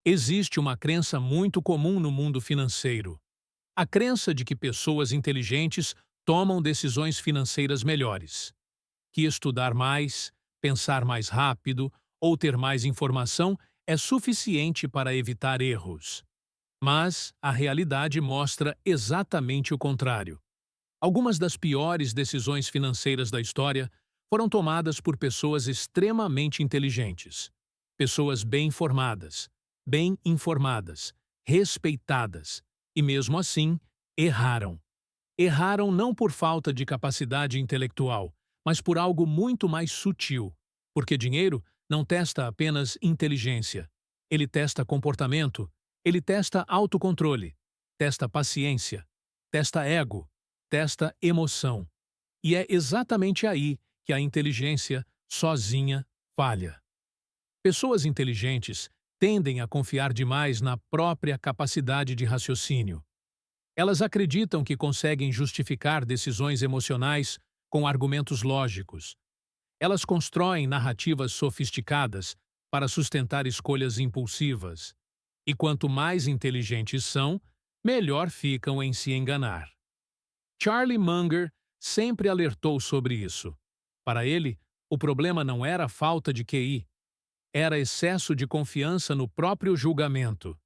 Existe uma crença muito comum no mundo financeiro. A crença de que pessoas inteligentes tomam decisões financeiras melhores, que estudar mais, pensar mais rápido ou ter mais informação é suficiente para evitar erros. Mas a realidade mostra exatamente o contrário. Algumas das piores decisões financeiras da história foram tomadas por pessoas extremamente inteligentes, pessoas bem informadas, respeitadas, e mesmo assim, erraram. Erraram não por falta de capacidade intelectual, mas por algo muito mais sutil, porque dinheiro não testa apenas inteligência. Ele testa comportamento, ele testa autocontrole, testa paciência, testa ego, testa emoção. E é exatamente aí que a inteligência sozinha falha. Pessoas inteligentes tendem a confiar demais na própria capacidade de raciocínio. Elas acreditam que conseguem justificar decisões emocionais com argumentos lógicos. Elas constroem narrativas sofisticadas para sustentar escolhas impulsivas. E quanto mais inteligentes são, melhor ficam em se enganar. Charlie Munger sempre alertou sobre isso. Para ele, o problema não era a falta de QI, era excesso de confiança no próprio julgamento.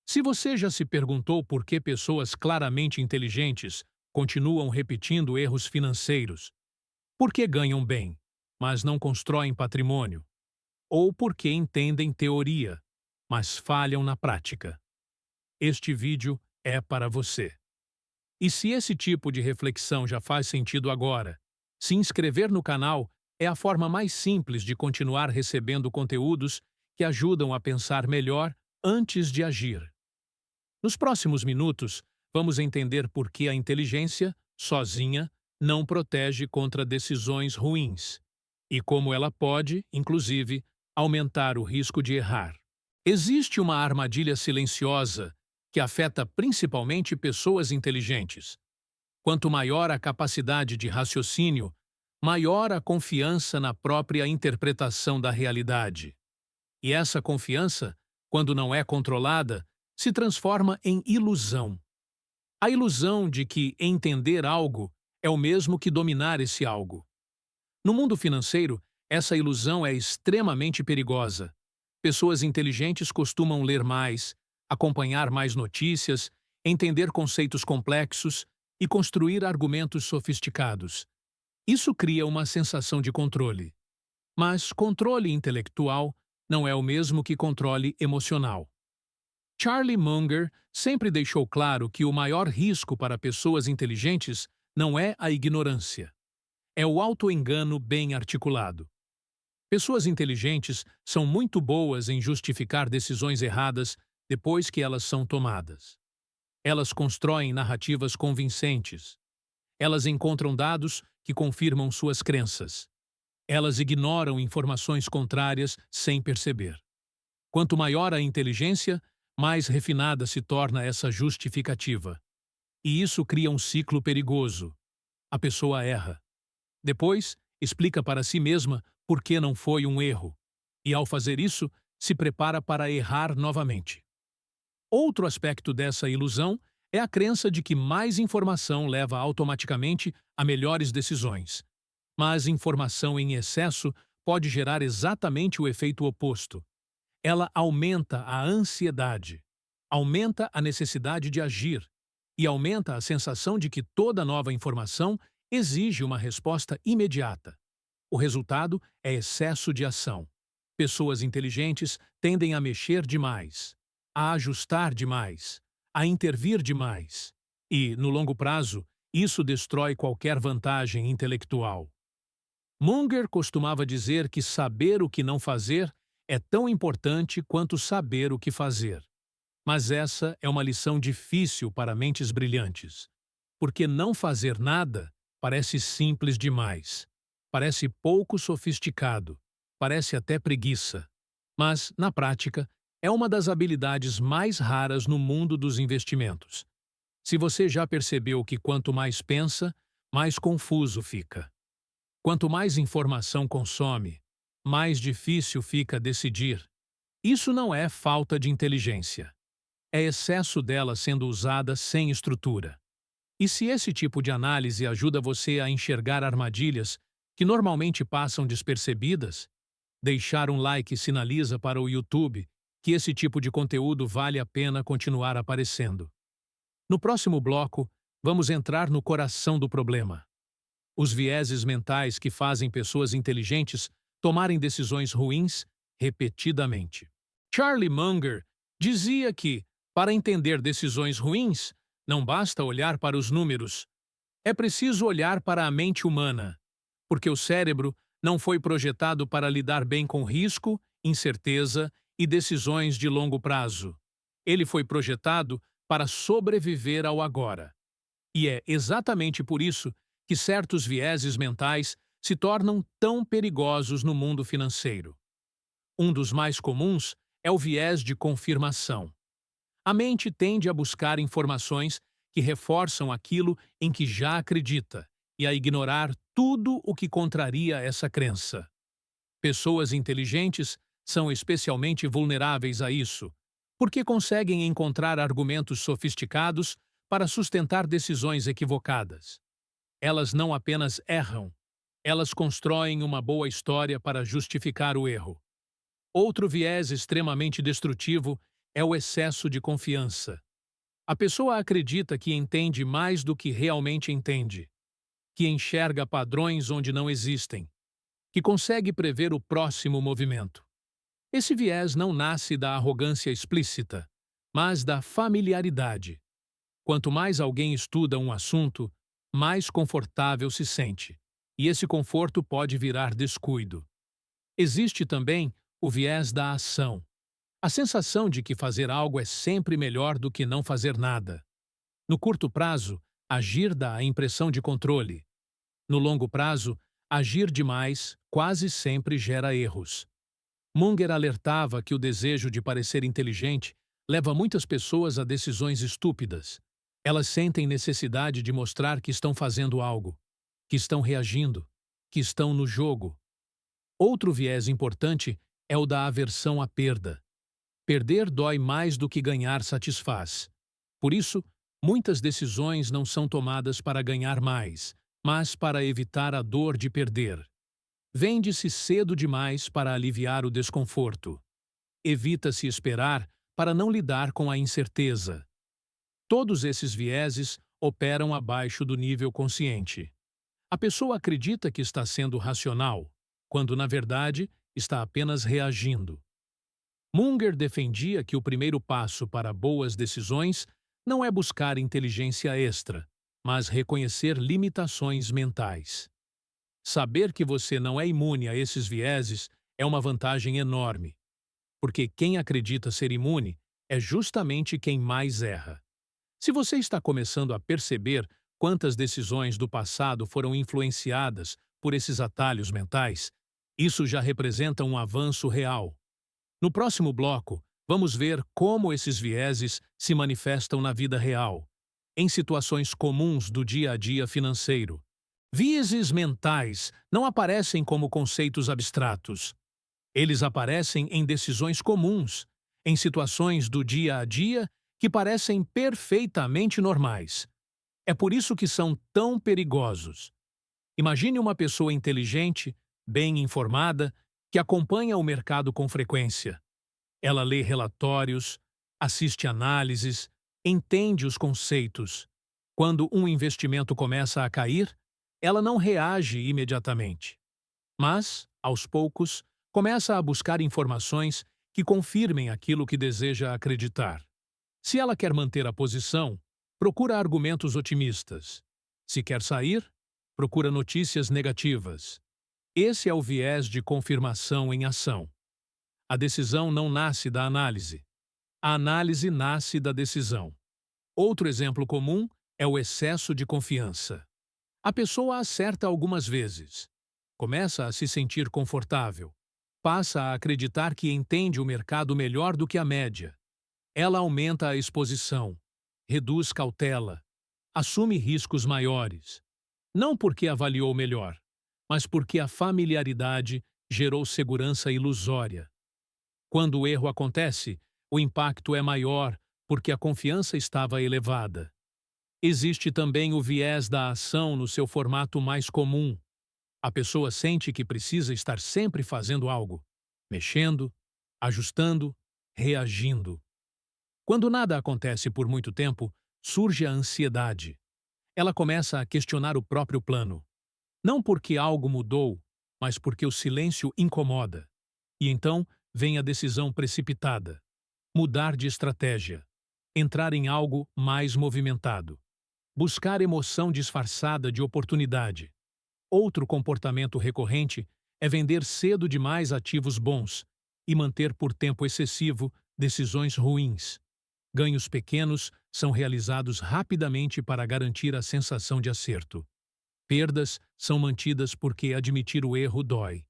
Se você já se perguntou por que pessoas claramente inteligentes continuam repetindo erros financeiros, por que ganham bem, mas não constroem patrimônio, ou por que entendem teoria, mas falham na prática, este vídeo é para você. E se esse tipo de reflexão já faz sentido agora, se inscrever no canal é a forma mais simples de continuar recebendo conteúdos que ajudam a pensar melhor antes de agir. Nos próximos minutos, vamos entender por que a inteligência, sozinha, não protege contra decisões ruins e como ela pode, inclusive, aumentar o risco de errar. Existe uma armadilha silenciosa que afeta principalmente pessoas inteligentes. Quanto maior a capacidade de raciocínio, maior a confiança na própria interpretação da realidade. E essa confiança, quando não é controlada, se transforma em ilusão. A ilusão de que entender algo é o mesmo que dominar esse algo. No mundo financeiro, essa ilusão é extremamente perigosa. Pessoas inteligentes costumam ler mais, acompanhar mais notícias, entender conceitos complexos e construir argumentos sofisticados. Isso cria uma sensação de controle. Mas controle intelectual não é o mesmo que controle emocional. Charlie Munger sempre deixou claro que o maior risco para pessoas inteligentes não é a ignorância. É o autoengano bem articulado. Pessoas inteligentes são muito boas em justificar decisões erradas depois que elas são tomadas. Elas constroem narrativas convincentes. Elas encontram dados que confirmam suas crenças. Elas ignoram informações contrárias sem perceber. Quanto maior a inteligência, mais refinada se torna essa justificativa. E isso cria um ciclo perigoso. A pessoa erra. Depois, explica para si mesma por que não foi um erro. E, ao fazer isso, se prepara para errar novamente. Outro aspecto dessa ilusão é a crença de que mais informação leva automaticamente a melhores decisões. Mas informação em excesso pode gerar exatamente o efeito oposto. Ela aumenta a ansiedade, aumenta a necessidade de agir e aumenta a sensação de que toda nova informação exige uma resposta imediata. O resultado é excesso de ação. Pessoas inteligentes tendem a mexer demais, a ajustar demais, a intervir demais. E, no longo prazo, isso destrói qualquer vantagem intelectual. Munger costumava dizer que saber o que não fazer é tão importante quanto saber o que fazer. Mas essa é uma lição difícil para mentes brilhantes, porque não fazer nada parece simples demais, parece pouco sofisticado, parece até preguiça. Mas, na prática, é uma das habilidades mais raras no mundo dos investimentos. Se você já percebeu que quanto mais pensa, mais confuso fica. Quanto mais informação consome, mais difícil fica decidir. Isso não é falta de inteligência. É excesso dela sendo usada sem estrutura. E se esse tipo de análise ajuda você a enxergar armadilhas que normalmente passam despercebidas, deixar um like sinaliza para o YouTube que esse tipo de conteúdo vale a pena continuar aparecendo. No próximo bloco, vamos entrar no coração do problema: os vieses mentais que fazem pessoas inteligentes tomarem decisões ruins repetidamente. Charlie Munger dizia que, para entender decisões ruins, não basta olhar para os números. É preciso olhar para a mente humana, porque o cérebro não foi projetado para lidar bem com risco, incerteza e decisões de longo prazo. Ele foi projetado para sobreviver ao agora. E é exatamente por isso que certos vieses mentais se tornam tão perigosos no mundo financeiro. Um dos mais comuns é o viés de confirmação. A mente tende a buscar informações que reforçam aquilo em que já acredita e a ignorar tudo o que contraria essa crença. Pessoas inteligentes são especialmente vulneráveis a isso, porque conseguem encontrar argumentos sofisticados para sustentar decisões equivocadas. Elas não apenas erram, elas constroem uma boa história para justificar o erro. Outro viés extremamente destrutivo é o excesso de confiança. A pessoa acredita que entende mais do que realmente entende, que enxerga padrões onde não existem, que consegue prever o próximo movimento. Esse viés não nasce da arrogância explícita, mas da familiaridade. Quanto mais alguém estuda um assunto, mais confortável se sente, e esse conforto pode virar descuido. Existe também o viés da ação. A sensação de que fazer algo é sempre melhor do que não fazer nada. No curto prazo, agir dá a impressão de controle. No longo prazo, agir demais quase sempre gera erros. Munger alertava que o desejo de parecer inteligente leva muitas pessoas a decisões estúpidas. Elas sentem necessidade de mostrar que estão fazendo algo, que estão reagindo, que estão no jogo. Outro viés importante é o da aversão à perda. Perder dói mais do que ganhar satisfaz. Por isso, muitas decisões não são tomadas para ganhar mais, mas para evitar a dor de perder. Vende-se cedo demais para aliviar o desconforto. Evita-se esperar para não lidar com a incerteza. Todos esses vieses operam abaixo do nível consciente. A pessoa acredita que está sendo racional, quando, na verdade, está apenas reagindo. Munger defendia que o primeiro passo para boas decisões não é buscar inteligência extra, mas reconhecer limitações mentais. Saber que você não é imune a esses vieses é uma vantagem enorme, porque quem acredita ser imune é justamente quem mais erra. Se você está começando a perceber quantas decisões do passado foram influenciadas por esses atalhos mentais, isso já representa um avanço real. No próximo bloco, vamos ver como esses vieses se manifestam na vida real, em situações comuns do dia a dia financeiro. Vieses mentais não aparecem como conceitos abstratos. Eles aparecem em decisões comuns, em situações do dia a dia que parecem perfeitamente normais. É por isso que são tão perigosos. Imagine uma pessoa inteligente, bem informada, que acompanha o mercado com frequência. Ela lê relatórios, assiste análises, entende os conceitos. Quando um investimento começa a cair, ela não reage imediatamente. Mas, aos poucos, começa a buscar informações que confirmem aquilo que deseja acreditar. Se ela quer manter a posição, procura argumentos otimistas. Se quer sair, procura notícias negativas. Esse é o viés de confirmação em ação. A decisão não nasce da análise. A análise nasce da decisão. Outro exemplo comum é o excesso de confiança. A pessoa acerta algumas vezes. Começa a se sentir confortável. Passa a acreditar que entende o mercado melhor do que a média. Ela aumenta a exposição, reduz cautela, assume riscos maiores. Não porque avaliou melhor, mas porque a familiaridade gerou segurança ilusória. Quando o erro acontece, o impacto é maior porque a confiança estava elevada. Existe também o viés da ação no seu formato mais comum. A pessoa sente que precisa estar sempre fazendo algo, mexendo, ajustando, reagindo. Quando nada acontece por muito tempo, surge a ansiedade. Ela começa a questionar o próprio plano. Não porque algo mudou, mas porque o silêncio incomoda. E então vem a decisão precipitada. Mudar de estratégia. Entrar em algo mais movimentado. Buscar emoção disfarçada de oportunidade. Outro comportamento recorrente é vender cedo demais ativos bons e manter por tempo excessivo decisões ruins. Ganhos pequenos são realizados rapidamente para garantir a sensação de acerto. Perdas são mantidas porque admitir o erro dói.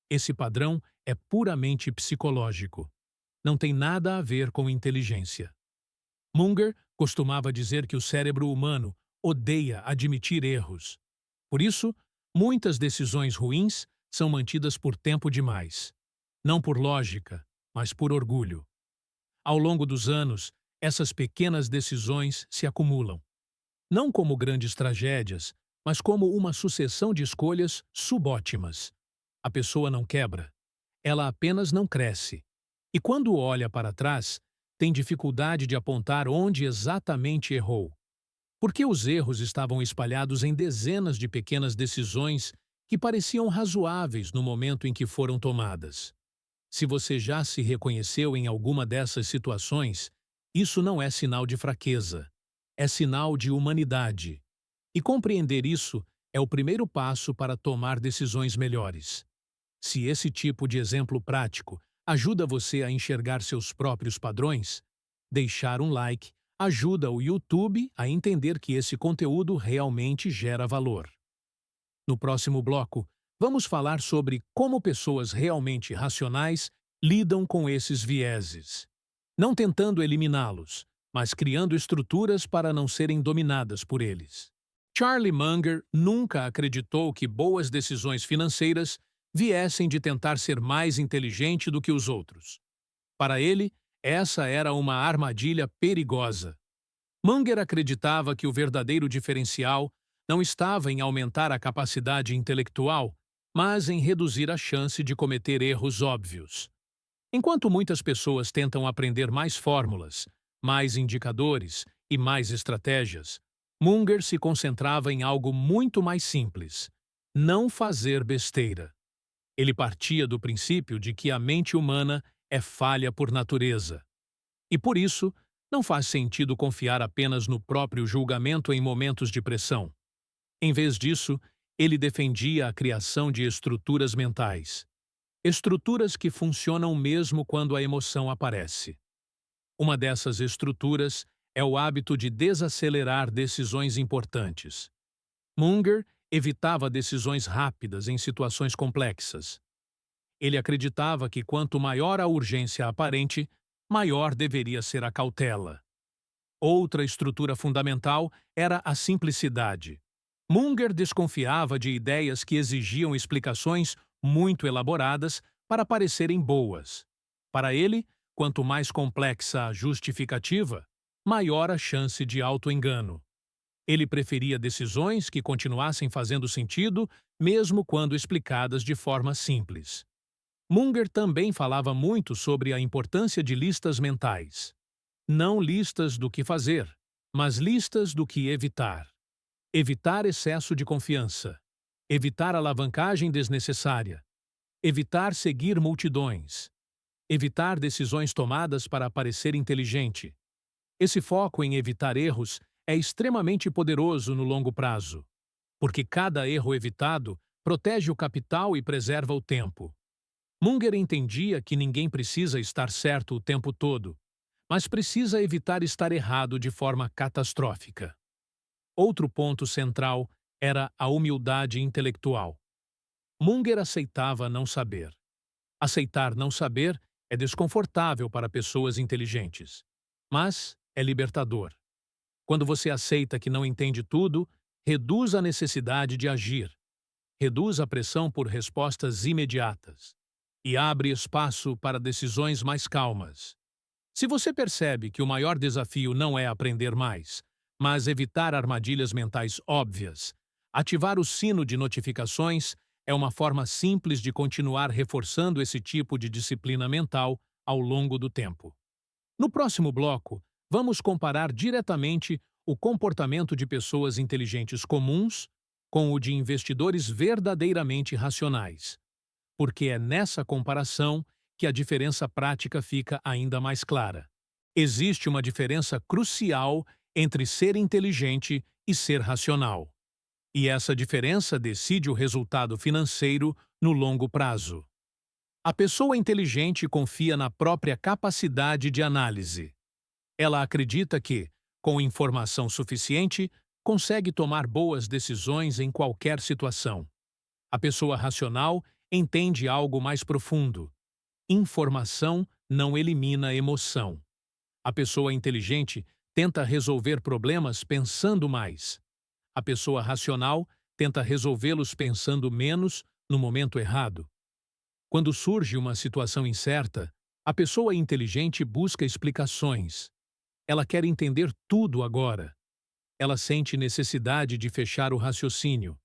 Esse padrão é puramente psicológico. Não tem nada a ver com inteligência. Munger costumava dizer que o cérebro humano odeia admitir erros. Por isso, muitas decisões ruins são mantidas por tempo demais. Não por lógica, mas por orgulho. Ao longo dos anos, essas pequenas decisões se acumulam. Não como grandes tragédias, mas como uma sucessão de escolhas subótimas. A pessoa não quebra, ela apenas não cresce. E quando olha para trás, tem dificuldade de apontar onde exatamente errou. Porque os erros estavam espalhados em dezenas de pequenas decisões que pareciam razoáveis no momento em que foram tomadas. Se você já se reconheceu em alguma dessas situações, isso não é sinal de fraqueza, é sinal de humanidade. E compreender isso é o primeiro passo para tomar decisões melhores. Se esse tipo de exemplo prático ajuda você a enxergar seus próprios padrões, deixar um like ajuda o YouTube a entender que esse conteúdo realmente gera valor. No próximo bloco, vamos falar sobre como pessoas realmente racionais lidam com esses vieses. Não tentando eliminá-los, mas criando estruturas para não serem dominadas por eles. Charlie Munger nunca acreditou que boas decisões financeiras viessem de tentar ser mais inteligente do que os outros. Para ele, essa era uma armadilha perigosa. Munger acreditava que o verdadeiro diferencial não estava em aumentar a capacidade intelectual, mas em reduzir a chance de cometer erros óbvios. Enquanto muitas pessoas tentam aprender mais fórmulas, mais indicadores e mais estratégias, Munger se concentrava em algo muito mais simples: não fazer besteira. Ele partia do princípio de que a mente humana é falha por natureza. E por isso, não faz sentido confiar apenas no próprio julgamento em momentos de pressão. Em vez disso, ele defendia a criação de estruturas mentais. Estruturas que funcionam mesmo quando a emoção aparece. Uma dessas estruturas é o hábito de desacelerar decisões importantes. Munger evitava decisões rápidas em situações complexas. Ele acreditava que quanto maior a urgência aparente, maior deveria ser a cautela. Outra estrutura fundamental era a simplicidade. Munger desconfiava de ideias que exigiam explicações muito elaboradas para parecerem boas. Para ele, quanto mais complexa a justificativa, maior a chance de auto-engano. Ele preferia decisões que continuassem fazendo sentido, mesmo quando explicadas de forma simples. Munger também falava muito sobre a importância de listas mentais. Não listas do que fazer, mas listas do que evitar. Evitar excesso de confiança. Evitar alavancagem desnecessária. Evitar seguir multidões. Evitar decisões tomadas para parecer inteligente. Esse foco em evitar erros é extremamente poderoso no longo prazo, porque cada erro evitado protege o capital e preserva o tempo. Munger entendia que ninguém precisa estar certo o tempo todo, mas precisa evitar estar errado de forma catastrófica. Outro ponto central era a humildade intelectual. Munger aceitava não saber. Aceitar não saber é desconfortável para pessoas inteligentes, mas é libertador. Quando você aceita que não entende tudo, reduz a necessidade de agir. Reduz a pressão por respostas imediatas. e abre espaço para decisões mais calmas. Se você percebe que o maior desafio não é aprender mais, mas evitar armadilhas mentais óbvias, ativar o sino de notificações é uma forma simples de continuar reforçando esse tipo de disciplina mental ao longo do tempo. No próximo bloco, vamos comparar diretamente o comportamento de pessoas inteligentes comuns com o de investidores verdadeiramente racionais, porque é nessa comparação que a diferença prática fica ainda mais clara. Existe uma diferença crucial entre ser inteligente e ser racional. E essa diferença decide o resultado financeiro no longo prazo. A pessoa inteligente confia na própria capacidade de análise. Ela acredita que, com informação suficiente, consegue tomar boas decisões em qualquer situação. A pessoa racional entende algo mais profundo. Informação não elimina emoção. A pessoa inteligente tenta resolver problemas pensando mais. A pessoa racional tenta resolvê-los pensando menos no momento errado. Quando surge uma situação incerta, a pessoa inteligente busca explicações. Ela quer entender tudo agora. Ela sente necessidade de fechar o raciocínio.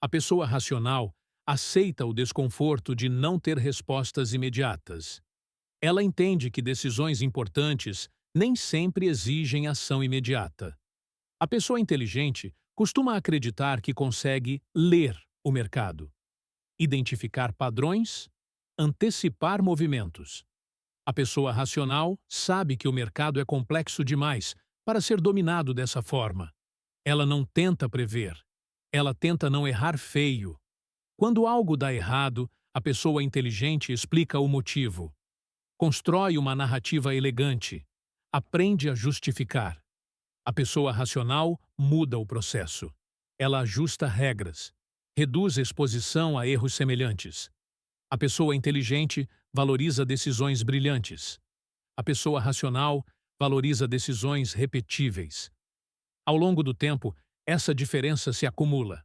A pessoa racional aceita o desconforto de não ter respostas imediatas. Ela entende que decisões importantes nem sempre exigem ação imediata. A pessoa inteligente costuma acreditar que consegue ler o mercado, identificar padrões, antecipar movimentos. A pessoa racional sabe que o mercado é complexo demais para ser dominado dessa forma. Ela não tenta prever. Ela tenta não errar feio. Quando algo dá errado, a pessoa inteligente explica o motivo. Constrói uma narrativa elegante. Aprende a justificar. A pessoa racional muda o processo. Ela ajusta regras. Reduz exposição a erros semelhantes. A pessoa inteligente valoriza decisões brilhantes. A pessoa racional valoriza decisões repetíveis. Ao longo do tempo, essa diferença se acumula.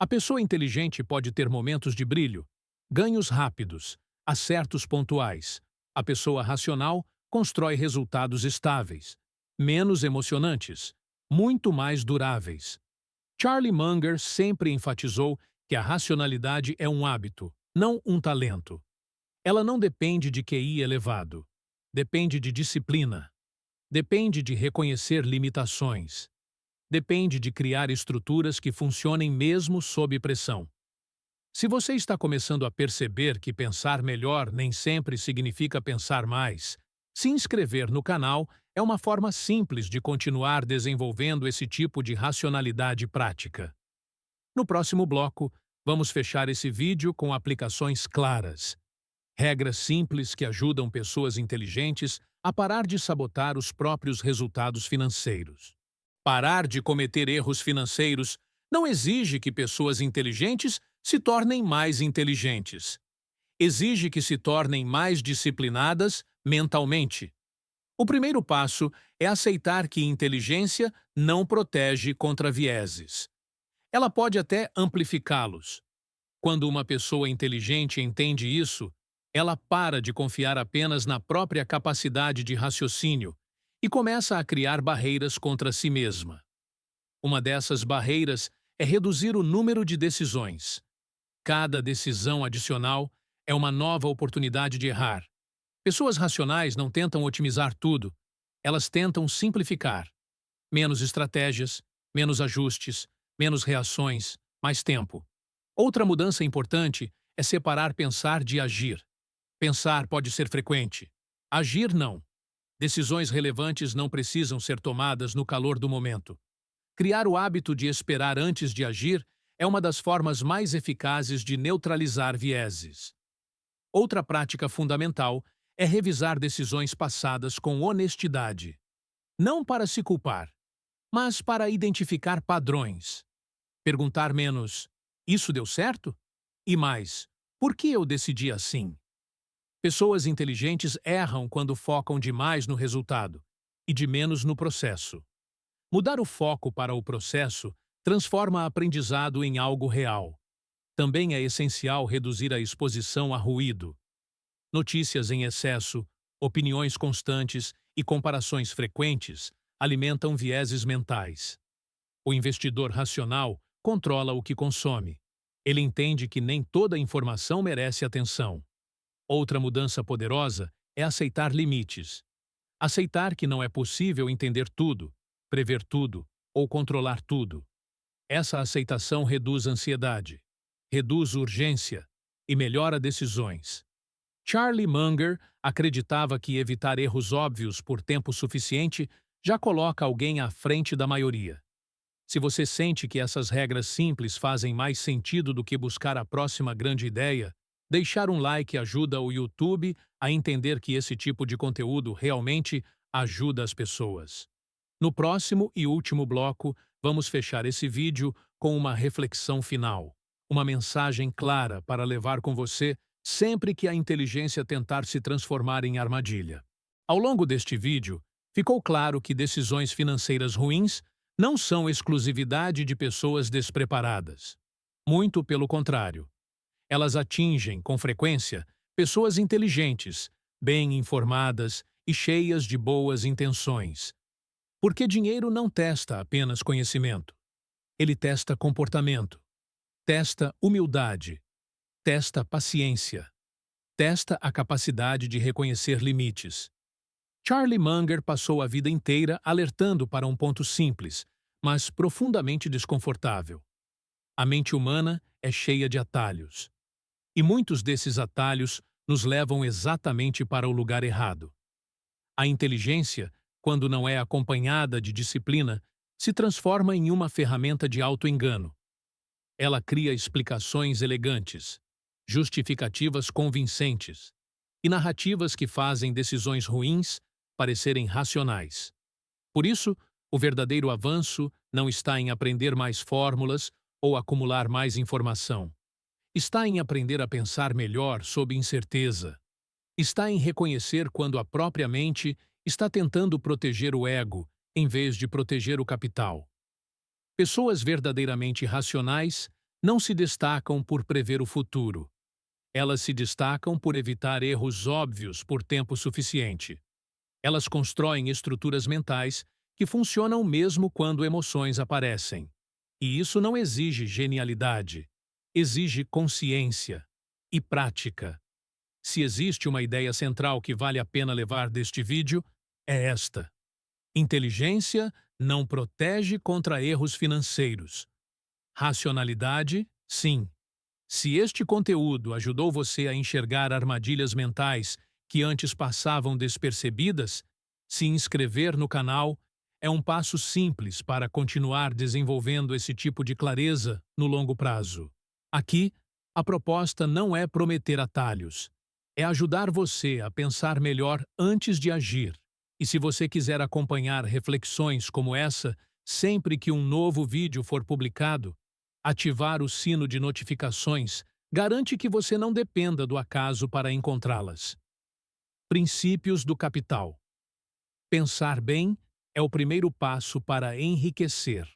A pessoa inteligente pode ter momentos de brilho, ganhos rápidos, acertos pontuais. A pessoa racional constrói resultados estáveis, menos emocionantes, muito mais duráveis. Charlie Munger sempre enfatizou que a racionalidade é um hábito, não um talento. Ela não depende de QI elevado. Depende de disciplina. Depende de reconhecer limitações. Depende de criar estruturas que funcionem mesmo sob pressão. Se você está começando a perceber que pensar melhor nem sempre significa pensar mais, se inscrever no canal é uma forma simples de continuar desenvolvendo esse tipo de racionalidade prática. No próximo bloco, vamos fechar esse vídeo com aplicações claras. Regras simples que ajudam pessoas inteligentes a parar de sabotar os próprios resultados financeiros. Parar de cometer erros financeiros não exige que pessoas inteligentes se tornem mais inteligentes. Exige que se tornem mais disciplinadas mentalmente. O primeiro passo é aceitar que inteligência não protege contra vieses. Ela pode até amplificá-los. Quando uma pessoa inteligente entende isso, ela para de confiar apenas na própria capacidade de raciocínio e começa a criar barreiras contra si mesma. Uma dessas barreiras é reduzir o número de decisões. Cada decisão adicional é uma nova oportunidade de errar. Pessoas racionais não tentam otimizar tudo, elas tentam simplificar. Menos estratégias, menos ajustes, menos reações, mais tempo. Outra mudança importante é separar pensar de agir. Pensar pode ser frequente. Agir não. Decisões relevantes não precisam ser tomadas no calor do momento. Criar o hábito de esperar antes de agir é uma das formas mais eficazes de neutralizar vieses. Outra prática fundamental é revisar decisões passadas com honestidade. Não para se culpar, mas para identificar padrões. Perguntar menos, isso deu certo? E mais, por que eu decidi assim? Pessoas inteligentes erram quando focam demais no resultado e de menos no processo. Mudar o foco para o processo transforma aprendizado em algo real. Também é essencial reduzir a exposição a ruído. Notícias em excesso, opiniões constantes e comparações frequentes alimentam vieses mentais. O investidor racional controla o que consome. Ele entende que nem toda informação merece atenção. Outra mudança poderosa é aceitar limites. Aceitar que não é possível entender tudo, prever tudo ou controlar tudo. Essa aceitação reduz ansiedade, reduz urgência e melhora decisões. Charlie Munger acreditava que evitar erros óbvios por tempo suficiente já coloca alguém à frente da maioria. Se você sente que essas regras simples fazem mais sentido do que buscar a próxima grande ideia, deixar um like ajuda o YouTube a entender que esse tipo de conteúdo realmente ajuda as pessoas. No próximo e último bloco, vamos fechar esse vídeo com uma reflexão final, uma mensagem clara para levar com você sempre que a inteligência tentar se transformar em armadilha. Ao longo deste vídeo, ficou claro que decisões financeiras ruins não são exclusividade de pessoas despreparadas. Muito pelo contrário. Elas atingem, com frequência, pessoas inteligentes, bem informadas e cheias de boas intenções. Porque dinheiro não testa apenas conhecimento. Ele testa comportamento, testa humildade, testa paciência, testa a capacidade de reconhecer limites. Charlie Munger passou a vida inteira alertando para um ponto simples, mas profundamente desconfortável. A mente humana é cheia de atalhos. E muitos desses atalhos nos levam exatamente para o lugar errado. A inteligência, quando não é acompanhada de disciplina, se transforma em uma ferramenta de auto-engano. Ela cria explicações elegantes, justificativas convincentes e narrativas que fazem decisões ruins parecerem racionais. Por isso, o verdadeiro avanço não está em aprender mais fórmulas ou acumular mais informação. Está em aprender a pensar melhor sob incerteza. Está em reconhecer quando a própria mente está tentando proteger o ego em vez de proteger o capital. Pessoas verdadeiramente racionais não se destacam por prever o futuro. Elas se destacam por evitar erros óbvios por tempo suficiente. Elas constroem estruturas mentais que funcionam mesmo quando emoções aparecem. E isso não exige genialidade, exige consciência e prática. Se existe uma ideia central que vale a pena levar deste vídeo, é esta. Inteligência não protege contra erros financeiros. Racionalidade, sim. Se este conteúdo ajudou você a enxergar armadilhas mentais que antes passavam despercebidas, se inscrever no canal é um passo simples para continuar desenvolvendo esse tipo de clareza no longo prazo. Aqui, a proposta não é prometer atalhos, é ajudar você a pensar melhor antes de agir. E se você quiser acompanhar reflexões como essa sempre que um novo vídeo for publicado, ativar o sino de notificações garante que você não dependa do acaso para encontrá-las. Princípios do capital. Pensar bem é o primeiro passo para enriquecer.